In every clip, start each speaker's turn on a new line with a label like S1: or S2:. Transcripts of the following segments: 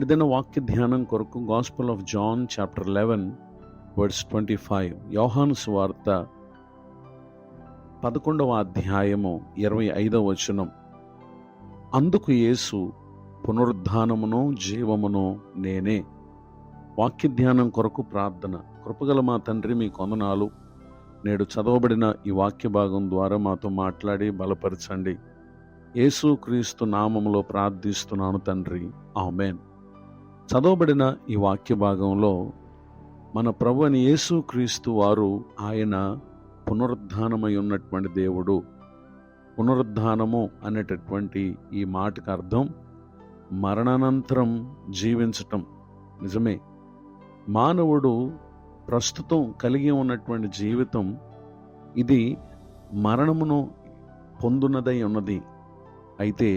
S1: ఏదైనా వాక్య ధ్యానం కొరకు gospel of John chapter 11 verse 25. యోహాను సువార్త 11వ అధ్యాయము 25వ వచనం. అందుకు యేసు, పునరుద్ధానమును జీవమును నేనే. వాక్య ధ్యానం కొరకు ప్రార్థన. కృపగల మా తండ్రి, మీ కొందనాలు. నేడు చదవబడిన ఈ వాక్య భాగం ద్వారా మాతో మాట్లాడి బలపరచండి. యేసు క్రీస్తు నామములో ప్రార్థిస్తున్నాను తండ్రి, ఆమేన్. చదవబడిన ఈ వాక్య భాగంలో మన ప్రభు అని యేసు క్రీస్తు వారు, ఆయన పునరుద్ధానమై ఉన్నటువంటి దేవుడు. పునరుద్ధానము అనేటటువంటి ఈ మాటకు అర్థం మరణానంతరం జీవించటం. నిజమే, మానవుడు ప్రస్తుతం కలిగి ఉన్నటువంటి జీవితం ఇది మరణమును పొందునదై ఉన్నది. అయితే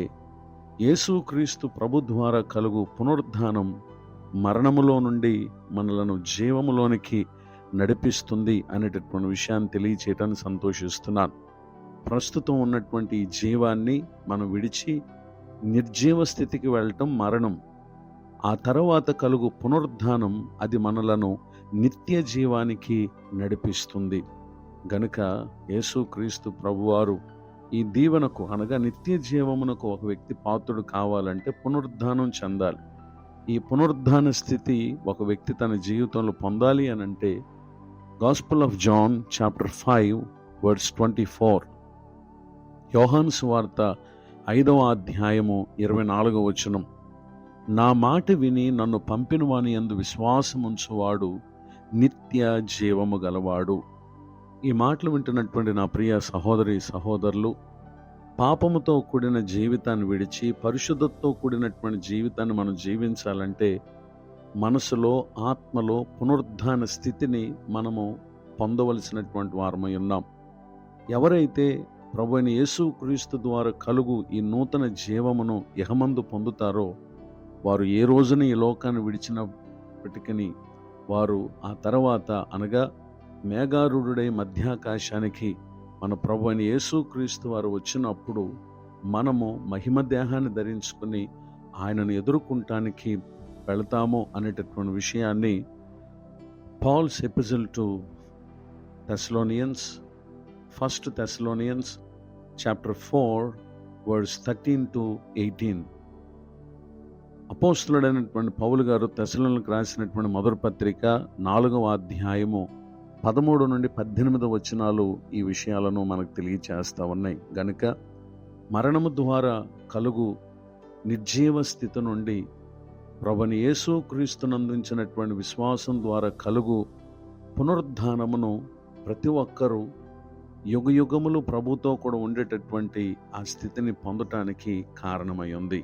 S1: యేసుక్రీస్తు ప్రభు ద్వారా కలుగు పునరుద్ధానం మరణములో నుండి మనలను జీవములోనికి నడిపిస్తుంది అనేటటువంటి విషయాన్ని తెలియచేయటానికి సంతోషిస్తున్నాను. ప్రస్తుతం ఉన్నటువంటి ఈ జీవాన్ని మనం విడిచి నిర్జీవ స్థితికి వెళ్ళటం మరణం. ఆ తర్వాత కలుగు పునరుద్ధానం అది మనలను నిత్య జీవానికి నడిపిస్తుంది. గనుక యేసుక్రీస్తు ప్రభువారు ఈ దీవెనకు అనగా నిత్య జీవమునకు ఒక వ్యక్తి పాత్రుడు కావాలంటే పునరుద్ధానం చెందాలి. ఈ పునరుద్ధాన స్థితి ఒక వ్యక్తి తన జీవితంలో పొందాలి అని అంటే gospel of John chapter 5 verse 24. యోహాను సువార్త 5వ అధ్యాయము 24వ వచనం. నా మాట విని నన్ను పంపిన వాని యందు విశ్వాసముంచువాడు నిత్య జీవము గలవాడు. ఈ మాటలు వింటున్నటువంటి నా ప్రియ సహోదరి సహోదరులు, పాపముతో కూడిన జీవితాన్ని విడిచి పరిశుద్ధతతో కూడినటువంటి జీవితాన్ని మనం జీవించాలంటే మనసులో ఆత్మలో పునరుద్ధాన స్థితిని మనము పొందవలసినటువంటి వారమై ఉన్నాం. ఎవరైతే ప్రభు అయిన యేసుక్రీస్తు ద్వారా కలుగు ఈ నూతన జీవమును ఇహమందు పొందుతారో వారు ఏ రోజున ఈ లోకాన్ని విడిచినప్పటికీ వారు ఆ తర్వాత అనగా మేఘారూఢుడై మధ్యాకాశానికి మన ప్రభు అయిన యేసుక్రీస్తు వారు వచ్చినప్పుడు మనము మహిమ దేహాన్ని ధరించుకుని ఆయనను ఎదుర్కొనటానికి వెళతాము అనేటటువంటి విషయాన్ని Paul's epistle to Thessalonians, 1 Thessalonians chapter 4 verse 13 to 18. అపోస్తలుడైనటువంటి పౌలు గారు తెస్సలోనికీయులకు రాసినటువంటి మొదటి పత్రిక 4వ అధ్యాయము 13 నుండి 18 వచనాలు ఈ విషయాలను మనకు తెలియచేస్తూ ఉన్నాయి. గనుక మరణము ద్వారా కలుగు నిర్జీవ స్థితి నుండి ప్రభుని యేసుక్రీస్తునందించినటువంటి విశ్వాసం ద్వారా కలుగు పునరుద్ధానమును ప్రతి ఒక్కరూ యుగయుగములు ప్రభుతో కూడా ఉండేటటువంటి ఆ స్థితిని పొందటానికి కారణమై ఉంది.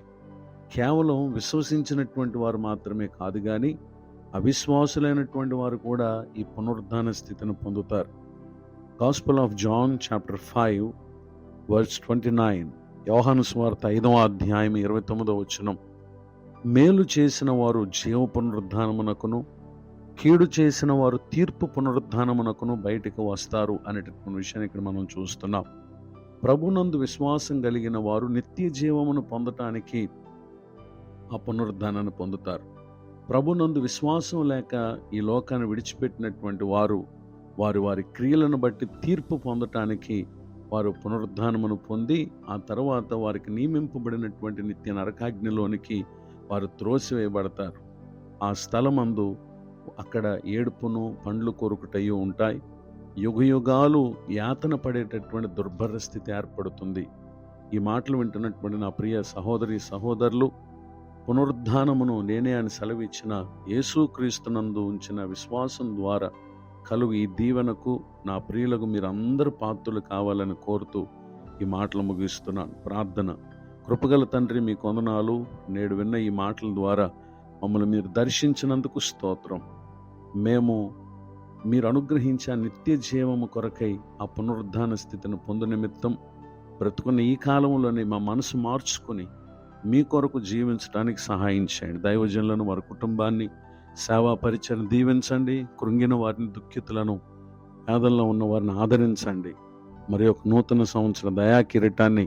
S1: కేవలం విశ్వసించినటువంటి వారు మాత్రమే కాదు కానీ అవిశ్వాసులైనటువంటి వారు కూడా ఈ పునరుద్ధాన స్థితిని పొందుతారు. Gospel of John chapter 5 verse 29. యోహాను సువార్త 5వ అధ్యాయం 29వ వచనం. మేలు చేసిన వారు జీవ పునరుద్ధానమునకును, కీడు చేసిన వారు తీర్పు పునరుద్ధానమునకును బయటకు వస్తారు అనేటటువంటి విషయాన్ని ఇక్కడ మనం చూస్తున్నాం. ప్రభునందు విశ్వాసం కలిగిన వారు నిత్య జీవమును పొందటానికి ఆ పునరుద్ధానాన్ని పొందుతారు. ప్రభునందు విశ్వాసం లేక ఈ లోకాన్ని విడిచిపెట్టినటువంటి వారు వారి క్రియలను బట్టి తీర్పు పొందటానికి వారు పునరుద్ధానమును పొంది ఆ తర్వాత వారికి నియమింపబడినటువంటి నిత్య నరకాగ్నిలోనికి వారు త్రోసివేయబడతారు. ఆ స్థలమందు అక్కడ ఏడుపును పండ్లు కొరుకుటయు ఉంటాయి. యుగయుగాలు యాతన పడేటటువంటి దుర్భర స్థితి ఏర్పడుతుంది. ఈ మాటలు వింటున్నటువంటి నా ప్రియ సహోదరి సహోదరులు, పునరుద్ధానమును నేనే అని సెలవిచ్చిన యేసుక్రీస్తునందు ఉంచిన విశ్వాసం ద్వారా కలుగు ఈ దీవెనకు నా ప్రియులకు మీరందరూ పాత్రులు కావాలని కోరుతూ ఈ మాటలు ముగిస్తున్నాను. ప్రార్థన. కృపగల తండ్రి, మీ కొందనాలు. నేడు విన్న ఈ మాటల ద్వారా మమ్మల్ని మీరు దర్శించినందుకు స్తోత్రం. మేము మీరు అనుగ్రహించే నిత్య జీవము కొరకై ఆ పునరుద్ధాన స్థితిని పొందు నిమిత్తం బ్రతుకున్న ఈ కాలంలోనే మా మనసు మార్చుకుని మీ కొరకు జీవించడానికి సహాయం చేయండి. దైవజనులను, వారి కుటుంబాన్ని, సేవా పరిచయం దీవించండి. కృంగిన వారిని, దుఃఖితులను, పేదల్లో ఉన్న వారిని ఆదరించండి. మరి ఒక నూతన సంవత్సర దయా కిరీటాన్ని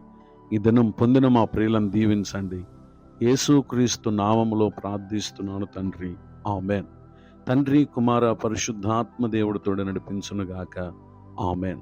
S1: ఈ దినం పొందిన మా ప్రియులను దీవించండి. యేసుక్రీస్తు నామములో ప్రార్థిస్తున్నాను తండ్రి, ఆమెన్. తండ్రి, కుమార, పరిశుద్ధాత్మ దేవుడితోడు నడిపించునుగాక, ఆమెన్.